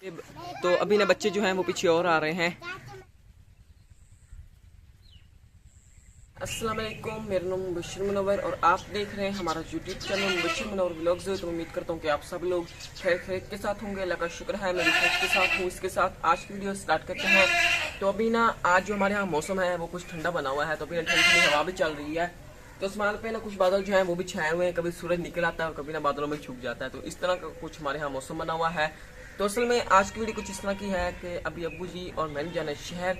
तो अभी ना बच्चे जो हैं वो पीछे और आ रहे हैं। अस्सलाम वालेकुम, मेरा नाम मुबशर मुनव्वर और आप देख रहे हैं हमारा YouTube channel Mubashar Munawwar vlogs. तो उम्मीद करता हूँ कि आप सब लोग खैर के साथ होंगे। अल्लाह का शुक्र है मैं भी खैर के साथ हूँ। इसके साथ आज की वीडियो स्टार्ट करते हैं। तो अभी ना आज जो हमारे यहाँ मौसम है वो कुछ ठंडा बना हुआ है, तो अभी ना ठंडी ठंडी हवा भी चल रही है। तो आसमान पे ना कुछ बादल जो है वो भी छाए हुए हैं, कभी सूरज निकल आता है और कभी ना बादलों में छुप जाता है। तो इस तरह का कुछ हमारे यहाँ मौसम बना हुआ है। तो असल में आज की वीडियो कुछ इस तरह की है कि अभी अब्बू जी और मैंने जाना है शहर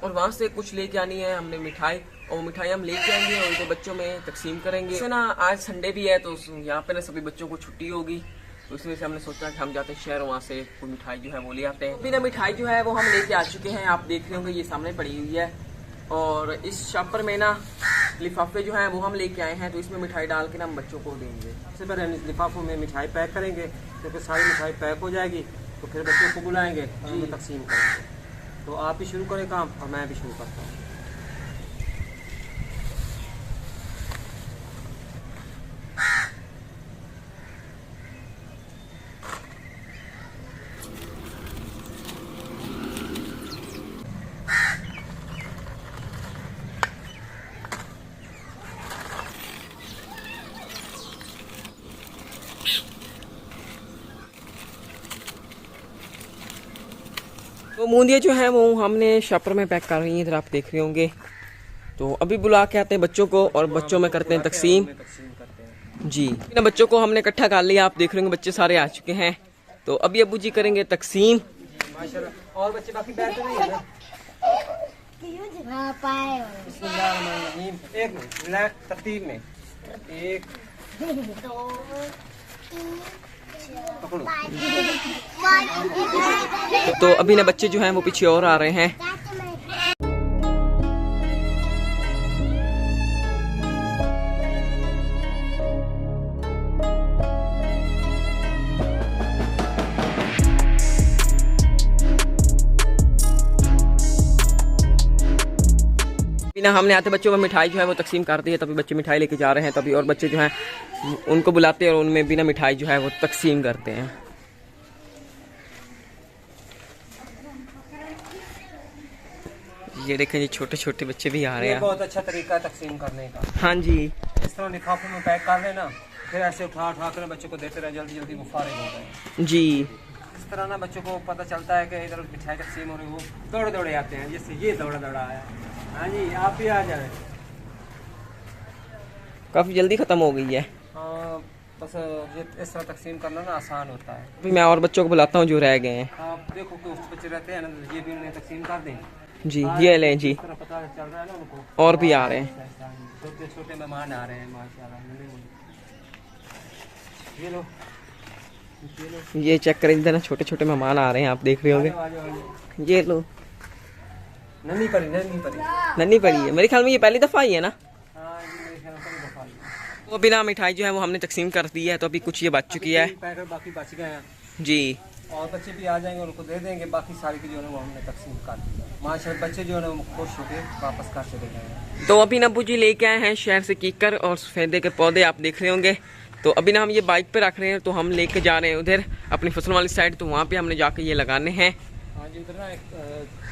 और वहाँ से कुछ लेके आनी है हमने मिठाई, और मिठाई हम लेके आएंगे और इनको बच्चों में तकसीम करेंगे। तो ना आज संडे भी है, तो यहाँ पे ना सभी बच्चों को छुट्टी होगी, तो इसलिए से हमने सोचा कि हम जाते हैं शहर, वहाँ से कोई मिठाई जो है वो ले आते हैं। अभी ना मिठाई जो है वो हम लेके आ चुके हैं, आप देख रहे होंगे ये सामने पड़ी हुई है। और इस शॉपर में ना लिफाफे जो हैं वो हम लेके आए हैं, तो इसमें मिठाई डाल के ना हम बच्चों को देंगे। सबसे पहले हम लिफाफों में मिठाई पैक करेंगे, क्योंकि सारी मिठाई पैक हो जाएगी तो फिर बच्चों को बुलाएंगे और उनको तकसीम करेंगे। तो आप भी शुरू करें काम और मैं भी शुरू करता हूँ। तो मूंदियाँ जो है वो हमने शॉपर में पैक कर रही हैं, इधर आप देख रहे होंगे। तो अभी बुला के आते हैं बच्चों को और बच्चों में करते हैं तकसीम जी। ना बच्चों को हमने इकट्ठा कर लिया, आप देख रहे होंगे बच्चे सारे आ चुके हैं। तो अभी अब्बू जी करेंगे तकसीम। और बच्चे बाकी बैठे नहीं है ना? एक मिनट तरतीब में, एक पकड़ो। तो अभी ना बच्चे जो हैं वो पीछे और आ रहे हैं। ना हमने आते बच्चों में मिठाई जो है वो तकसीम कर दी है, तभी बच्चे मिठाई लेके जा रहे हैं। तभी और बच्चे जो हैं उनको बुलाते हैं और उनमें भी ना मिठाई जो है वो तकसीम करते हैं। ये देखें जी छोटे छोटे बच्चे भी आ रहे हैं। बहुत अच्छा तरीका है तकसीम करने का। हाँ जी, इस तरह लिफाफों में पैक कर लेना, फिर ऐसे उठा उठा कर बच्चों को देते रहे, जल्दी जल्दी वो फारिग हो गए जी। इस तरह ना बच्चों को पता चलता है कि इधर मिठाई तकसीम हो रही, वो दौड़े दौड़े आते हैं। जैसे ये दौड़ा दौड़ा आया। हाँ जी, आप भी आ जाए। काफी जल्दी खत्म हो गई है। हाँ, बस ये इस तरह तकसीम करना ना आसान होता है। अभी मैं और बच्चों को बुलाता हूँ जो रह गए हैं। आप देखो कि उस बच्चे रहते हैं ना, ये भी उन्हें तकसीम कर दें जी। ये लें जी, पता चल रहा है ना उनको। और भी आ रहे हैं। छोटे छोटे मेहमान आ रहे हैं माशाल्लाह। ये लो, ये चेक करें, इधर ना छोटे छोटे मेहमान आ रहे हैं, आप देख रहे होंगे। ये लो, नन्ही पड़ी नन्ही पड़ी है। मेरे ख्याल में ये पहली दफा ही है ना। हाँ, ये मेरे ख्याल में पहली दफा है। तो बिना मिठाई जो है वो हमने तकसीम कर दी है, तो अभी कुछ ये बच चुकी है पैकेट बाकी बच गए हैं जी। और बच्चे भी आ जाएंगे, उनको दे देंगे। बाकी सारी की जो है वो हमने तकसीम कर दी माशाल्लाह। बच्चे जो है वो खुश होकर वापस घर चले गए। तो अभी ना अब्बू जी लेके आए हैं शहर से कीकर और सफेदे के पौधे, आप देख रहे होंगे। तो अभी ना हम ये बाइक पे रख रहे हैं, तो हम लेके जा रहे हैं उधर अपनी फसल वाली साइड, तो वहाँ पे हमने जाके ये लगाने हैं। हाँ जी, उधर ना एक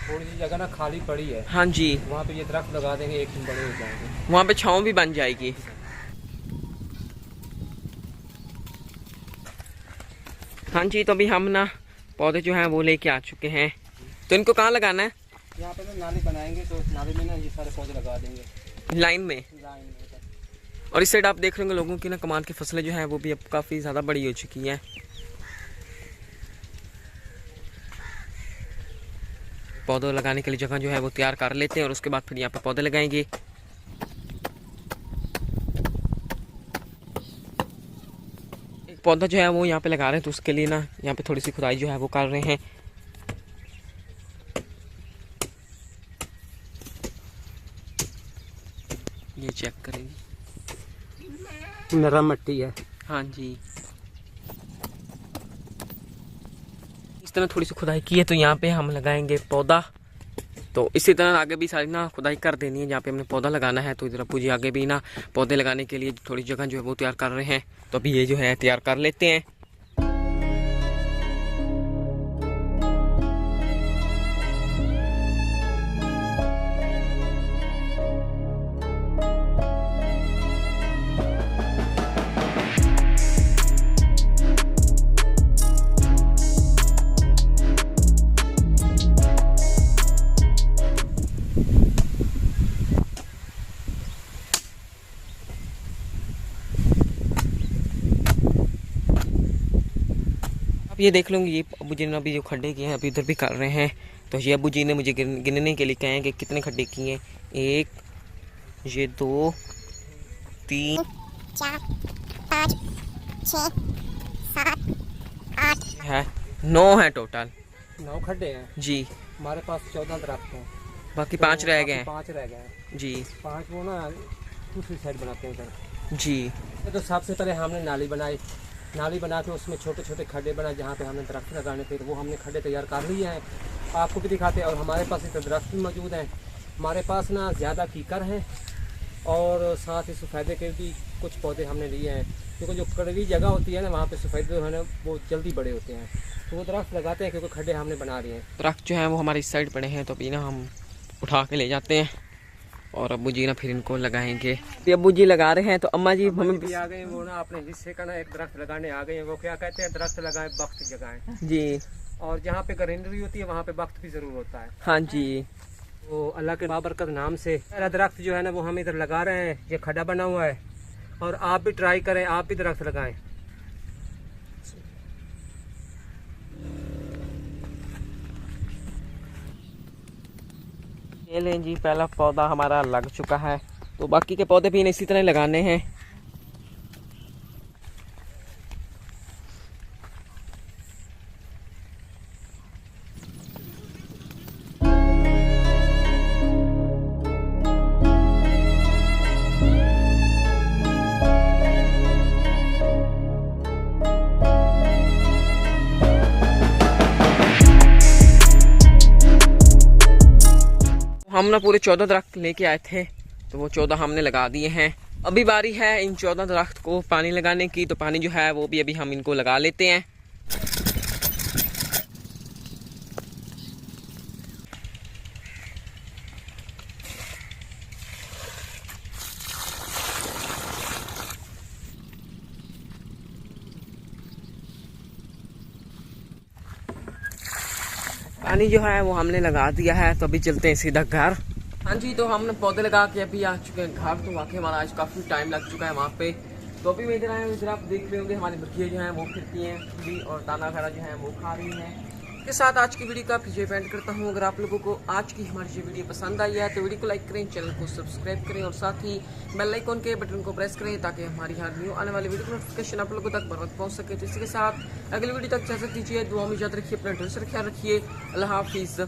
थोड़ी सी जगह ना खाली पड़ी है। हाँ जी, वहाँ पे ये दरख्त लगा देंगे, एक दिन बड़े हो जाएंगे। वहाँ पे छाँव भी बन जाएगी। हाँ जी, तो अभी हम ना पौधे जो हैं वो लेके आ चुके हैं। तो इनको कहाँ लगाना है? यहाँ पे ना नाली बनाएंगे, तो नाली में ना ये सारे पौधे लगा देंगे लाइन में। लाइन में। और इस साइड आप देख रहे होंगे लोगों की ना कमाल की फसलें जो हैं वो भी अब काफ़ी ज़्यादा बड़ी हो चुकी हैं। पौधे लगाने के लिए जगह जो है वो तैयार कर लेते हैं और उसके बाद फिर यहाँ पे पौधे लगाएंगे। एक पौधा जो है वो यहाँ पे लगा रहे हैं, तो उसके लिए ना यहाँ पे थोड़ी सी खुदाई जो है वो कर रहे हैं। ये चेक करेंगे, नरम मिट्टी है। हाँ जी, इस तरह थोड़ी सी खुदाई की है, तो यहाँ पे हम लगाएंगे पौधा। तो इसी तरह आगे भी सारी ना खुदाई कर देनी है जहाँ पे हमने पौधा लगाना है। तो इधर अब्बू जी आगे भी ना पौधे लगाने के लिए थोड़ी जगह जो है वो तैयार कर रहे हैं, तो अभी ये जो है तैयार कर लेते हैं। आप ये देख लोगे, ये अबू जी ने अभी जो खड्डे किए हैं अभी उधर भी कर रहे हैं। तो ये अबू जी ने मुझे गिनने के लिए कहे हैं कि कितने खड्डे किए। 1, ये 2, 3, 4, 5, 6, 7, 8 है 9 है टोटल। 9 खड्डे हैं जी, हमारे पास, 14 दरख्त हैं, बाकी तो 5 रह गए हैं। 5 रह गए हैं। जी 5 वो ना दूसरी साइड बनाते हैं इधर। जी तो सबसे पहले हमने नाली बनाई, नाली बना के उसमें छोटे छोटे खड्डे बनाए जहाँ पे हमने दरख्त लगाने थे, तो वो हमने खड्डे तैयार कर लिए हैं, आपको भी दिखाते हैं। और हमारे पास इधर दरख्त भी मौजूद हैं। हमारे पास ना ज़्यादा कीकर हैं और साथ ही सफ़ेदे के भी कुछ पौधे हमने लिए हैं, क्योंकि जो कड़वी जगह होती है ना वहाँ पे सफ़ेदे जो है ना वो जल्दी बड़े होते हैं, तो वो दरख्त लगाते हैं क्योंकि खड्डे हमने बना लिए हैं। दरख्त जो है वो हमारी इस साइड पड़े हैं, तो अभी ना हम उठा के ले जाते हैं और अब्बू जी ना फिर इनको लगाएंगे। तो अब्बू जी लगा रहे हैं, तो अम्मा जी हमें भी आ गए, वो ना अपने हिस्से का ना एक दरख्त लगाने आ गए हैं। वो क्या कहते हैं, दरख्त लगाए वक्त जगाएं। जी और जहाँ पे ग्रीनरी होती है वहाँ पे वक्त भी ज़रूर होता है। हाँ जी, वो अल्लाह के बाबरकत नाम से पहला दरख्त जो है ना वो हम इधर लगा रहे हैं। ये खड्डा बना हुआ है और आप भी ट्राई करें, आप भी दरख्त लगाएं। ये लें जी, पहला पौधा हमारा लग चुका है, तो बाकी के पौधे भी इन्हें इसी तरह लगाने हैं। हम ना पूरे 14 दरख्त लेके आए थे, तो वो 14 हमने लगा दिए हैं। अभी बारी है इन 14 दरख्त को पानी लगाने की, तो पानी जो है वो भी अभी हम इनको लगा लेते हैं। पानी जो है वो हमने लगा दिया है, तो अभी चलते हैं सीधा घर। हाँ जी, तो हमने पौधे लगा के अभी आ चुके हैं घर। तो वाकई हमारा आज काफ़ी टाइम लग चुका है वहाँ पे। तो अभी मैं इधर आया हूँ, इधर आप देख रहे होंगे हमारी बच्चियाँ जो हैं वो फिरती हैं भी, और दाना वगैरह जो है वो खा रही हैं। के साथ आज की वीडियो का फिर पेंट करता हूँ। अगर आप लोगों को आज की हमारी ये वीडियो पसंद आई है तो वीडियो को लाइक करें, चैनल को सब्सक्राइब करें और साथ ही बेल आइकन के बटन को प्रेस करें, ताकि हमारी हर न्यू आने वाली वीडियो की नोटिफिकेशन आप लोगों तक बराबर पहुँच सके। तो इसी के साथ अगली वीडियो तक इजाज़त दीजिए। दुआ में याद रखिए, अपना ढेर सारा ख्याल रखिए। अल्लाह हाफिज़।